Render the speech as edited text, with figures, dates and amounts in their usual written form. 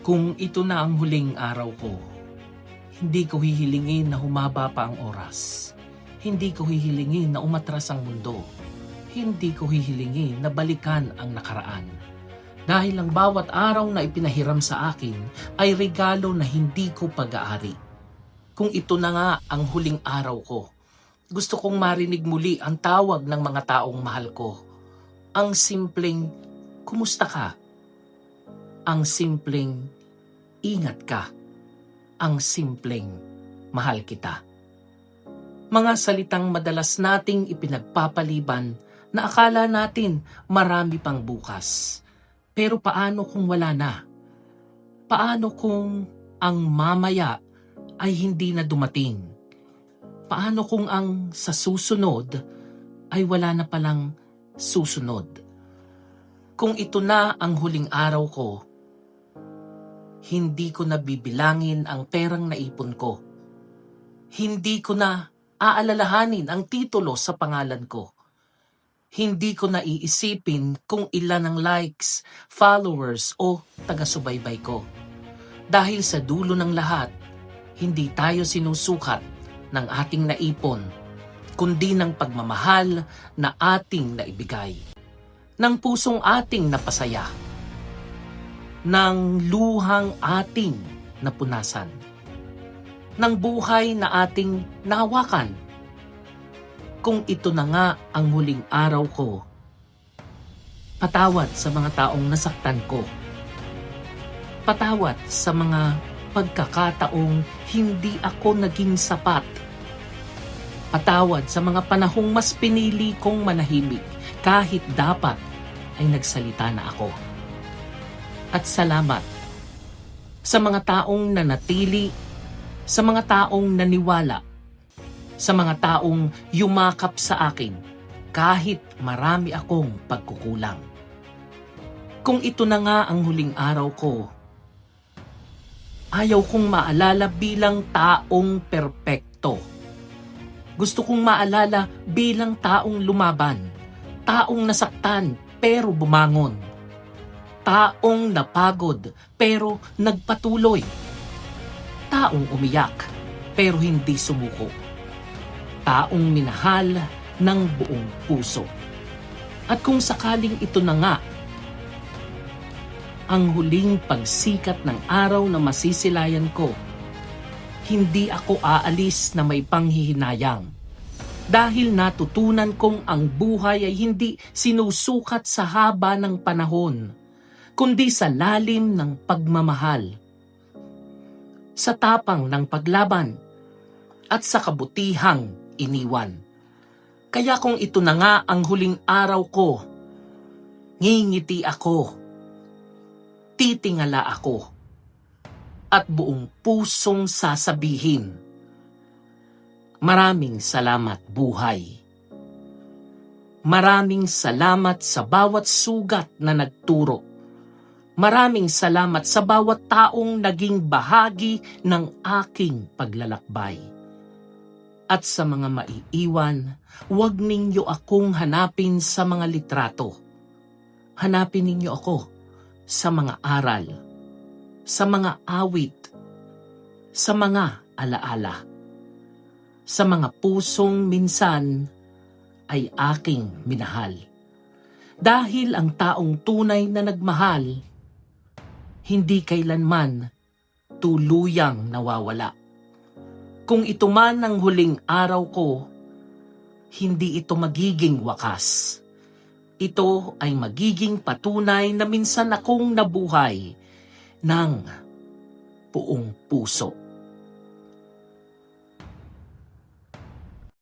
Kung ito na ang huling araw ko, hindi ko hihilingin na humaba pa ang oras. Hindi ko hihilingin na umatras ang mundo. Hindi ko hihilingin na balikan ang nakaraan. Dahil ang bawat araw na ipinahiram sa akin ay regalo na hindi ko pag-aari. Kung ito na nga ang huling araw ko, gusto kong marinig muli ang tawag ng mga taong mahal ko. Ang simpleng, kumusta ka? Ang simpleng, ingat ka. Ang simpleng, mahal kita. Mga salitang madalas nating ipinagpapaliban na akala natin marami pang bukas. Pero paano kung wala na? Paano kung ang mamaya ay hindi na dumating? Paano kung ang sa susunod ay wala na palang susunod? Kung ito na ang huling araw ko, hindi ko na bibilangin ang perang naipon ko. Hindi ko na aalalahanin ang titulo sa pangalan ko. Hindi ko na iisipin kung ilan ang likes, followers o taga-subaybay ko. Dahil sa dulo ng lahat, hindi tayo sinusukat ng ating naipon, kundi ng pagmamahal na ating naibigay, ng pusong ating napasaya, ng luhang ating napunasan, ng buhay na ating nahawakan. Kung ito na nga ang huling araw ko, patawad sa mga taong nasaktan ko. Patawad sa mga pagkakataong hindi ako naging sapat. Patawad sa mga panahong mas pinili kong manahimik kahit dapat ay nagsalita na ako. At salamat sa mga taong nanatili, sa mga taong naniwala, sa mga taong yumakap sa akin kahit marami akong pagkukulang. Kung ito na nga ang huling araw ko, ayaw kong maalala bilang taong perpekto. Gusto kong maalala bilang taong lumaban, taong nasaktan pero bumangon, taong napagod pero nagpatuloy, taong umiyak pero hindi sumuko, taong minahal ng buong puso. At kung sakaling ito na nga ang huling pagsikat ng araw na masisilayan ko, hindi ako aalis na may panghihinayang. Dahil natutunan kong ang buhay ay hindi sinusukat sa haba ng panahon, kundi sa lalim ng pagmamahal, sa tapang ng paglaban, at sa kabutihang iniwan. Kaya kung ito na nga ang huling araw ko, ngingiti ako, titingala ako, at buong pusong sasabihin, maraming salamat buhay. Maraming salamat sa bawat sugat na nagturo. Maraming salamat sa bawat taong naging bahagi ng aking paglalakbay. At sa mga maiiwan, huwag ninyo akong hanapin sa mga litrato. Hanapin ninyo ako sa mga aral, sa mga awit, sa mga alaala, sa mga pusong minsan ay aking minahal. Dahil ang taong tunay na nagmahal, hindi kailanman tuluyang nawawala. Kung ito man ang huling araw ko, hindi ito magiging wakas. Ito ay magiging patunay na minsan akong nabuhay ng buong puso.